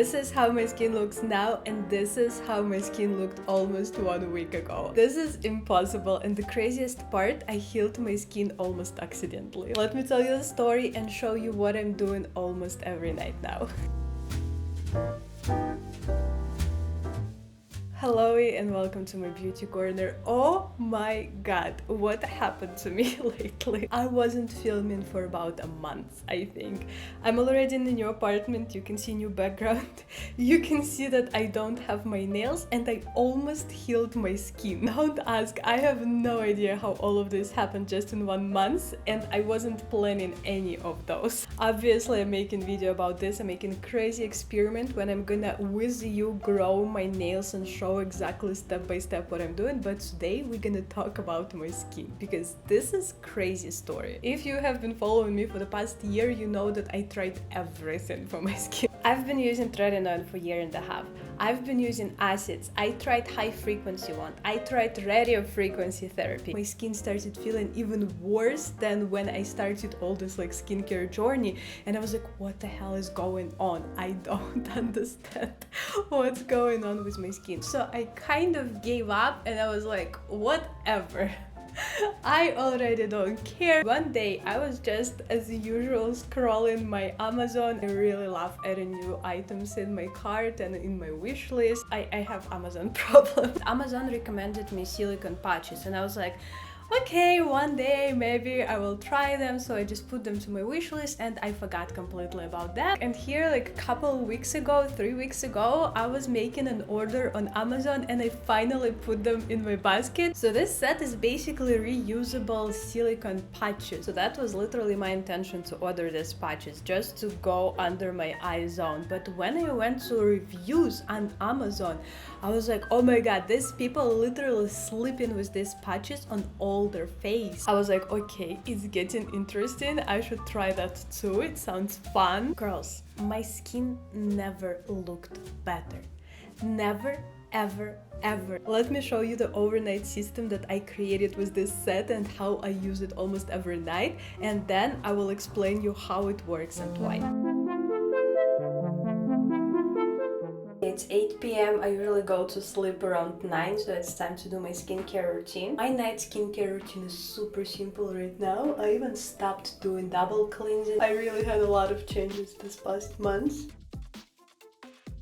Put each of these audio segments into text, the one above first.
This is how my skin looks now, and this is how my skin looked almost 1 week ago. This is impossible, and the craziest part, I healed my skin almost accidentally. Let me tell you the story and show you what I'm doing almost every night now. Hello and welcome to my beauty corner. Oh my god, what happened to me lately? I wasn't filming for about a month, I think. I'm already in the new apartment, you can see new background. You can see that I don't have my nails and I almost healed my skin. Don't ask, I have no idea how all of this happened just in 1 month and I wasn't planning any of those. Obviously I'm making video about this, I'm making a crazy experiment when I'm gonna with you grow my nails and show exactly step by step what I'm doing, but today we're gonna talk about my skin because this is crazy story. If you have been following me for the past year, you know that I tried everything for my skin. I've been using tretinoin for a year and a half. I've been using acids. I tried high frequency one. I tried radio frequency therapy. My skin started feeling even worse than when I started all this like skincare journey, and I was like, what the hell is going on? I don't understand what's going on with my skin. So I kind of gave up and I was like, whatever. I already don't care. One day I was just as usual scrolling my Amazon. I really love adding new items in my cart and in my wish list. I have Amazon problem. Amazon recommended me silicone patches and I was like, okay, one day maybe I will try them, so I just put them to my wish list and I forgot completely about that. And here like a couple weeks ago, 3 weeks ago, I was making an order on Amazon and I finally put them in my basket. So this set is basically reusable silicone patches. So that was literally my intention to order these patches, just to go under my eye zone. But when I went to reviews on Amazon, I was like, oh my god, these people literally sleeping with these patches on all their face. I was like, okay, it's getting interesting. I should try that too. It sounds fun. Girls, my skin never looked better. Never, ever, ever. Let me show you the overnight system that I created with this set and how I use it almost every night. And then I will explain you how it works and why. It's 8 p.m. I usually go to sleep around 9, so it's time to do my skincare routine. My night skincare routine is super simple right now. I even stopped doing double cleansing. I really had a lot of changes this past month.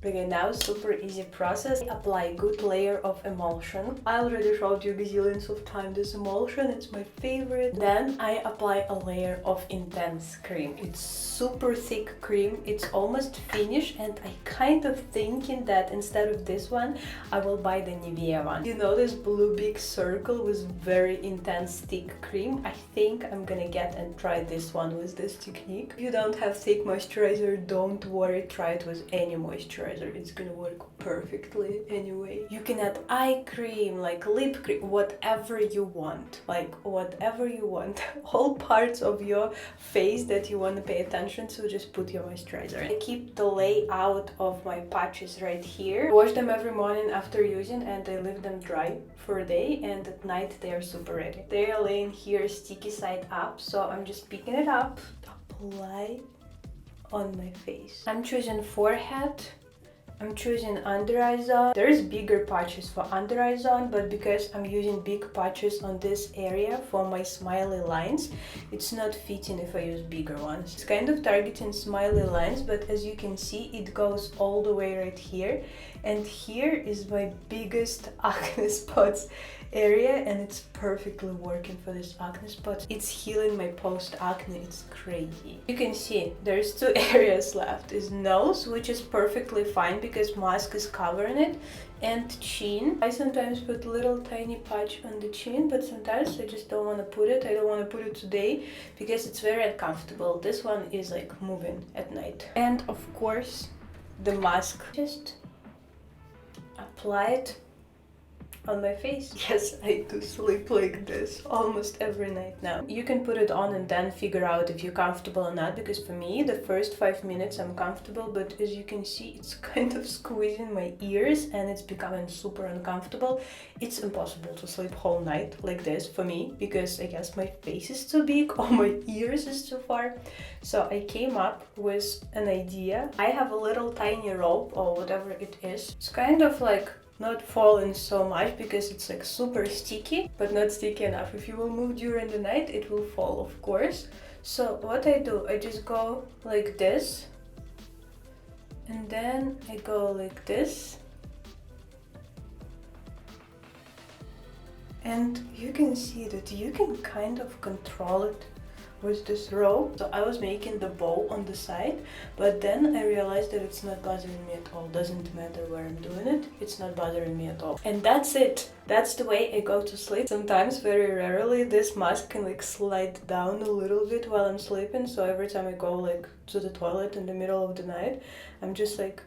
Okay, now super easy process. Apply a good layer of emulsion. I already showed you gazillions of times this emulsion, it's my favorite. Then I apply a layer of intense cream. It's super thick cream, it's almost finished, and I kind of thinking that instead of this one, I will buy the Nivea one. You know this blue big circle with very intense thick cream? I think I'm gonna get and try this one with this technique. If you don't have thick moisturizer, don't worry, try it with any moisturizer. It's gonna work perfectly anyway. You can add eye cream, like lip cream, whatever you want. Like whatever you want. All parts of your face that you want to pay attention to, just put your moisturizer. I keep the layout of my patches right here. I wash them every morning after using and I leave them dry for a day, and at night they are super ready. They are laying here sticky side up, so I'm just picking it up, apply on my face. I'm choosing forehead. I'm choosing under eye zone. There's bigger patches for under eye zone, but because I'm using big patches on this area for my smiley lines, it's not fitting if I use bigger ones. It's kind of targeting smiley lines, but as you can see, it goes all the way right here. And here is my biggest acne spots area, and it's perfectly working for this acne spots. It's healing my post-acne, it's crazy. You can see there's 2 areas left. Is nose, which is perfectly fine because mask is covering it, and chin. I sometimes put little tiny patch on the chin, but sometimes I just don't want to put it. I don't want to put it today because it's very uncomfortable. This one is like moving at night. And of course, the mask. Just apply it on my face. Yes, I do sleep like this almost every night now. You can put it on and then figure out if you're comfortable or not, because for me, the first 5 minutes I'm comfortable, but as you can see, it's kind of squeezing my ears and it's becoming super uncomfortable. It's impossible to sleep whole night like this for me, because I guess my face is too big or my ears is too far. So I came up with an idea. I have a little tiny rope or whatever it is. It's kind of like not falling so much because it's like super sticky, but not sticky enough. If you will move during the night, it will fall, of course. So what I do, I just go like this, and then I go like this. And you can see that you can kind of control it with this rope. So I was making the bow on the side, but then I realized that it's not bothering me at all. Doesn't matter where I'm doing it, it's not bothering me at all. And that's it. That's the way I go to sleep. Sometimes, very rarely, this mask can like slide down a little bit while I'm sleeping. So every time I go like to the toilet in the middle of the night, I'm just like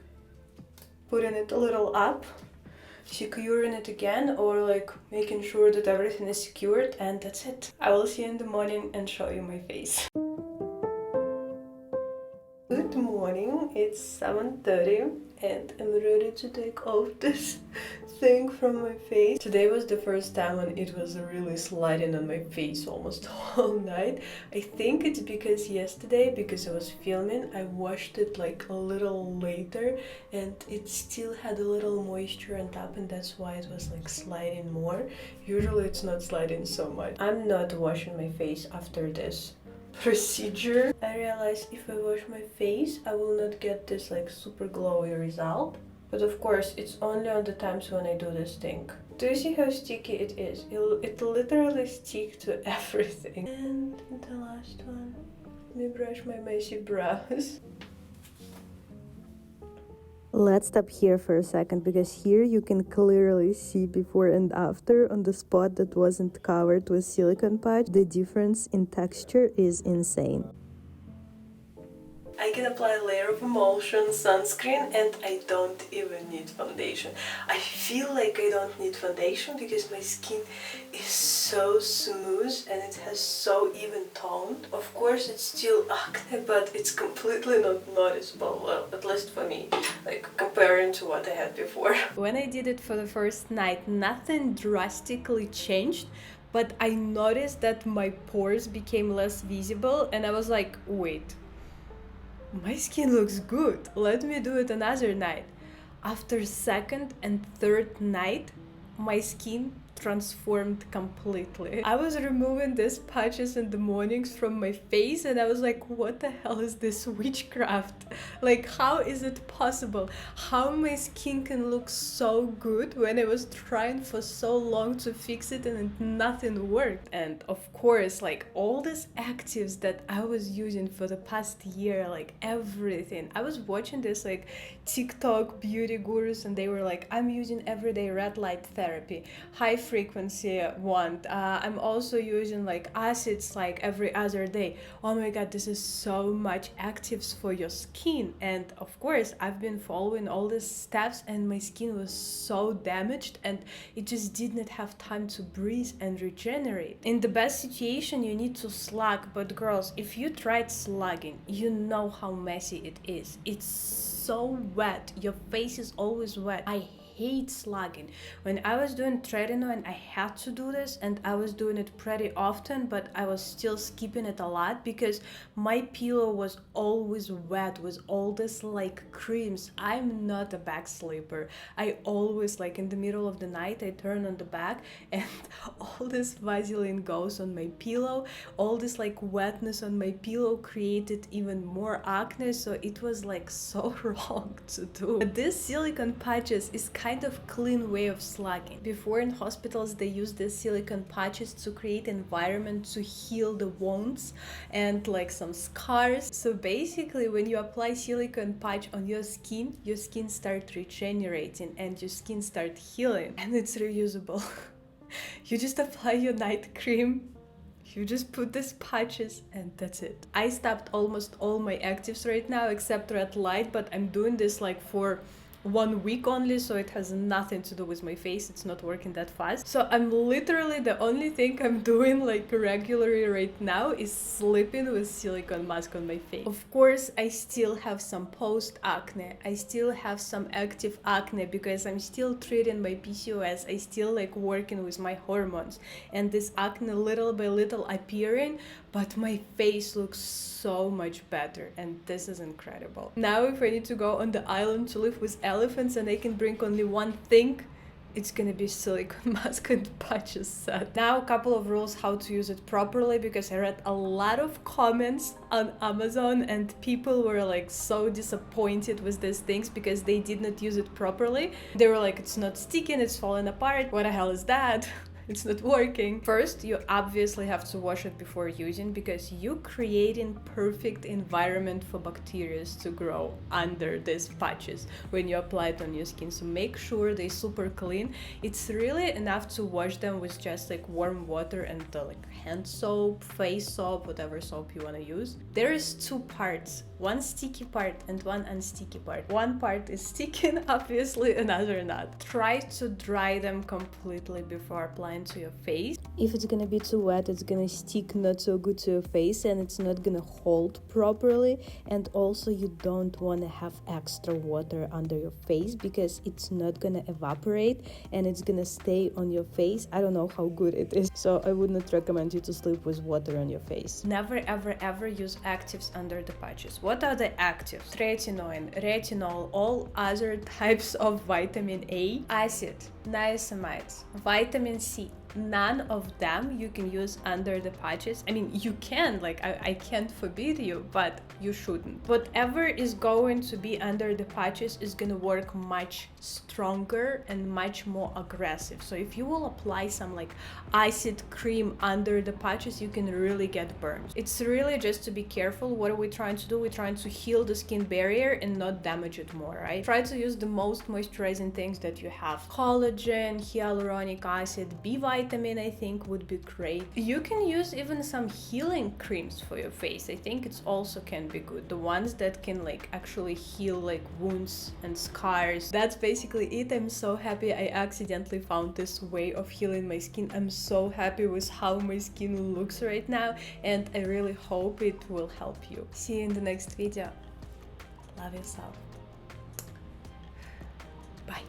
putting it a little up, securing it again, or like making sure that everything is secured, and that's it. I will see you in the morning and show you my face. Good morning, it's 7:30 and I'm ready to take off this thing from my face. Today was the first time when it was really sliding on my face almost all night. I think it's because yesterday, because I was filming, I washed it like a little later and it still had a little moisture on top, and that's why it was like sliding more. Usually it's not sliding so much. I'm not washing my face after this procedure. I realized if I wash my face, I will not get this like super glowy result. But of course, it's only on the times when I do this thing. Do you see how sticky it is? It literally sticks to everything. And the last one. Let me brush my messy brows. Let's stop here for a second, because here you can clearly see before and after on the spot that wasn't covered with silicone patch. The difference in texture is insane. I can apply a layer of emulsion, sunscreen, and I don't even need foundation. I feel like I don't need foundation because my skin is so smooth and it has so even toned. Of course it's still acne, but it's completely not noticeable, well, at least for me, like comparing to what I had before. When I did it for the first night, nothing drastically changed, but I noticed that my pores became less visible and I was like, wait, my skin looks good, let me do it another night. After second and third night, my skin transformed completely. I was removing these patches in the mornings from my face and I was like, what the hell is this witchcraft? Like, how is it possible? How my skin can look so good when I was trying for so long to fix it and nothing worked? And of course, like all these actives that I was using for the past year, like everything. I was watching this like TikTok beauty gurus and they were like, I'm using everyday red light therapy, high frequency wand. I'm also using like acids like every other day. Oh my god, this is so much actives for your skin. And of course, I've been following all these steps and my skin was so damaged and it just did not have time to breathe and regenerate. In the best situation, you need to slug, but girls, if you tried slugging, you know how messy it is. It's so wet. Your face is always wet. I hate slugging. When I was doing tretinoin, I had to do this and I was doing it pretty often, but I was still skipping it a lot because my pillow was always wet with all this like creams. I'm not a back sleeper. I always, like in the middle of the night, I turn on the back and all this Vaseline goes on my pillow. All this like wetness on my pillow created even more acne, so it was like so wrong to do. But this silicone patches is kind of clean way of slugging. Before in hospitals they use these silicone patches to create environment to heal the wounds and like some scars. So basically when you apply silicone patch on your skin starts regenerating and your skin starts healing, and it's reusable. You just apply your night cream, you just put these patches and that's it. I stopped almost all my actives right now except red light, but I'm doing this like for 1 week only, so it has nothing to do with my face. It's not working that fast. So I'm literally, the only thing I'm doing like regularly right now is sleeping with silicone mask on my face. Of course, I still have some post acne. I still have some active acne because I'm still treating my PCOS. I still like working with my hormones, and this acne little by little appearing, but my face looks so much better, and this is incredible. Now if I need to go on the island to live with elephants and I can bring only one thing, it's gonna be silicone mask and patches set. Now a couple of rules how to use it properly, because I read a lot of comments on Amazon and people were like so disappointed with these things because they did not use it properly. They were like, it's not sticking, it's falling apart, what the hell is that? It's not working. First, you obviously have to wash it before using, because you're creating perfect environment for bacteria to grow under these patches when you apply it on your skin. So make sure they're super clean. It's really enough to wash them with just like warm water and like hand soap, face soap, whatever soap you want to use. There is 2 parts, one sticky part and one unsticky part. One part is sticking, obviously, another not. Try to dry them completely before applying to your face. If it's gonna be too wet, it's gonna stick not so good to your face and it's not gonna hold properly. And also you don't want to have extra water under your face because it's not gonna evaporate and it's gonna stay on your face. I don't know how good it is, so I would not recommend you to sleep with water on your face. Never ever ever use actives under the patches. What are the actives? Tretinoin, retinol, all other types of vitamin A, acid, niacinamide, vitamin C. None of them you can use under the patches. I mean, you can, like, I can't forbid you, but you shouldn't. Whatever is going to be under the patches is gonna work much stronger and much more aggressive. So if you will apply some like acid cream under the patches, you can really get burned. It's really just to be careful. What are we trying to do? We're trying to heal the skin barrier and not damage it more, right? Try to use the most moisturizing things that you have. Collagen, hyaluronic acid, B vitamin, I think would be great. You can use even some healing creams for your face. I think it's also can be good. The ones that can like actually heal like wounds and scars. That's basically it. I'm so happy I accidentally found this way of healing my skin. I'm so happy with how my skin looks right now, and I really hope it will help you. See you in the next video. Love yourself. Bye.